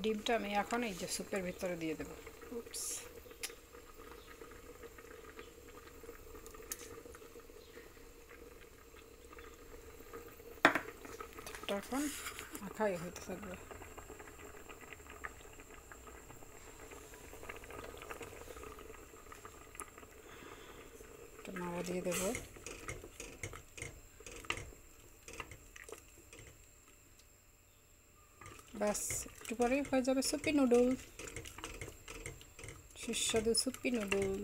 ডিমটা আমি এখন এই যে স্যুপের ভিতরে দিয়ে দেব। উপস, এখন মাখাই হইতে থাকবে। একটু নাড়া দিয়ে দেবো। ব্যাস, একটু পরেই হয়ে যাবে সুপি নুডল, সুস্বাদু সুপি নুডল।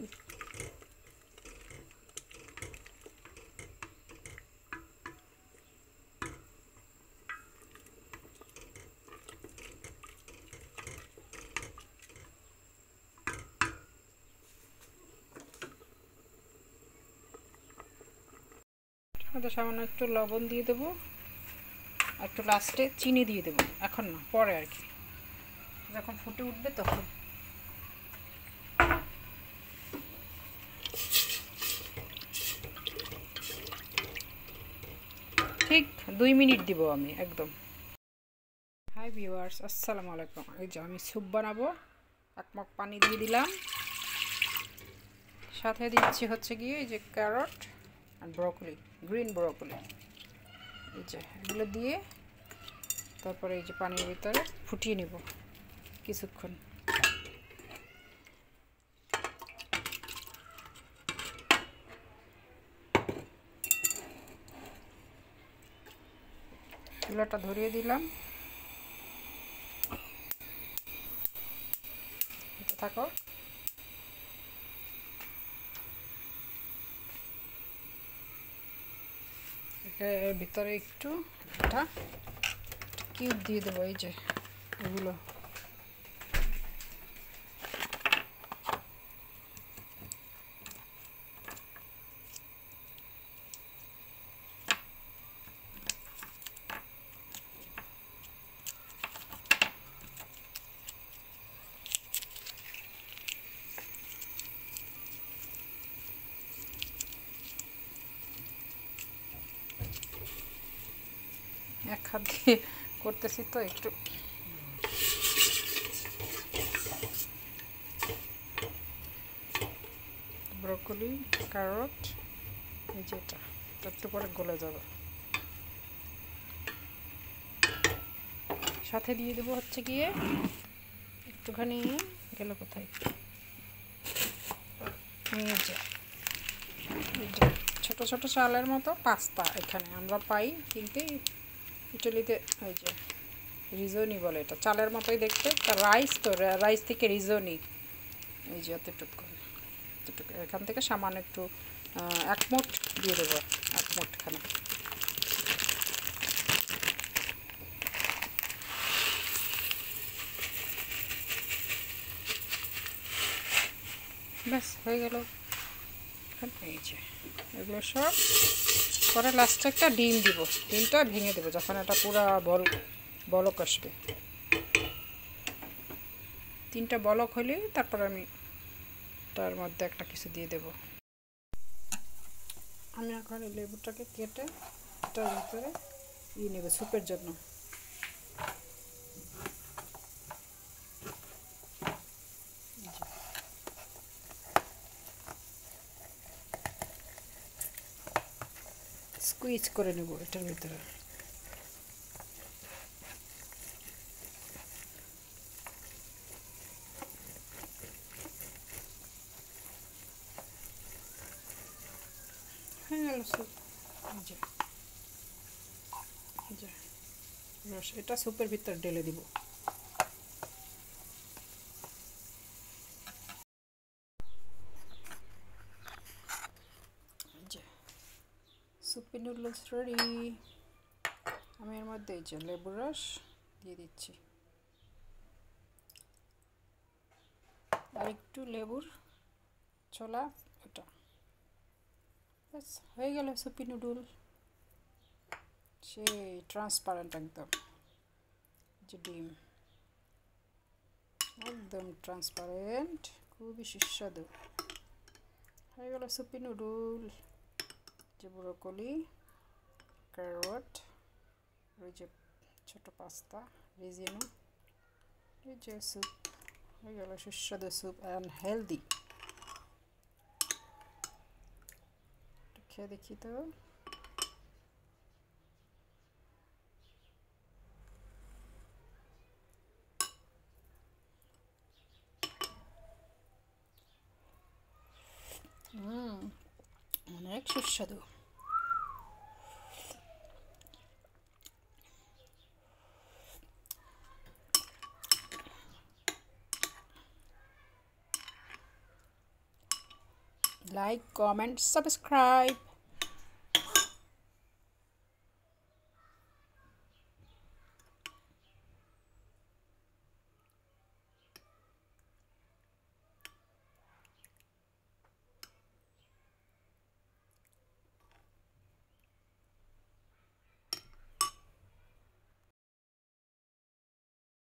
মধ্যে সামান্য একটু লবণ দিয়ে দেবো, একটু লাস্টে চিনি দিয়ে দেবো, এখন না পরে আর কি, যখন ফুটে উঠবে তখন। ঠিক 2 মিনিট দিব আমি একদম। হাই ভিউয়ার্স, আসসালামু আলাইকুম। এই যে আমি স্যুপ বানাবো, 1 মগ পানি দিয়ে দিলাম, সাথে দিচ্ছি হচ্ছে গিয়ে এই যে ক্যারট আর ব্রকলি, গ্রিন ব্রকলি, এই যে এগুলো দিয়ে তারপরে এই যে পানির ভিতরে ফুটিয়ে নেব কিছুক্ষণ। চুলাটা ধরিয়ে দিলাম, থাকো। এর ভিতরে একটু এটা কিউব দিয়ে দেবো, এই যে এগুলো। এক হাত দিয়ে করতেছি তো একটু। ব্রকলি, ক্যারট, এই যে এটা একটু পরে গলে যাবে। সাথে দিয়ে দেবো হচ্ছে গিয়ে একটুখানি, গেল কোথায়, এই যে ছোটো ছোটো চালের মতো পাস্তা এখানে আমরা পাই কিনতে ইটালিতে, এই যে রিজনি বলে, এটা চালের মতোই দেখতে, রাইস তো, রাইস থেকে রিজনি। এই যে এতটুকু এতটুকু, এখান থেকে সামান্য একটু 1 মুঠ দিয়ে দেবো, 1 মুঠখানে। ব্যাস হয়ে গেল। এই যে এগুলো সব পরে লাস্টে একটা ডিম দিব, ডিমটা ভেঙে দেবো যখন এটা পুরো বলক আসবে। 3টা বলক হলে তারপর আমি তার মধ্যে একটা কিছু দিয়ে দেব। আমি এখন এই লেবুটাকে কেটে এটার ভিতরে নেব স্যুপের জন্য। স্কুইজ করে নেব এটার ভিতরে। হয়ে গেল স্যুপ। রস এটা স্যুপের ভিতরে ঢেলে দিব। Soupy noodles ready. আমি এর মধ্যে এই যে লেবুর রস দিয়ে দিচ্ছি, আর একটু লেবুর ছোলা, এটা ব্যাস হয়ে গেল সুপি নুডল। সেই ট্রান্সপারেন্ট একদম, যে ডিম একদম ট্রান্সপারেন্ট, খুবই সুস্বাদু। হয়ে গেল সুপি নুডল। যে ব্রোকলি, ক্যারট, ওই যে ছোটো পাস্তা রিজিনো, এই যে স্যুপ হয়ে গেল, সুস্বাদু স্যুপ অ্যান্ড হেলদি। খেয়ে দেখি তো। অনেক সুস্বাদু। Like, comment, subscribe.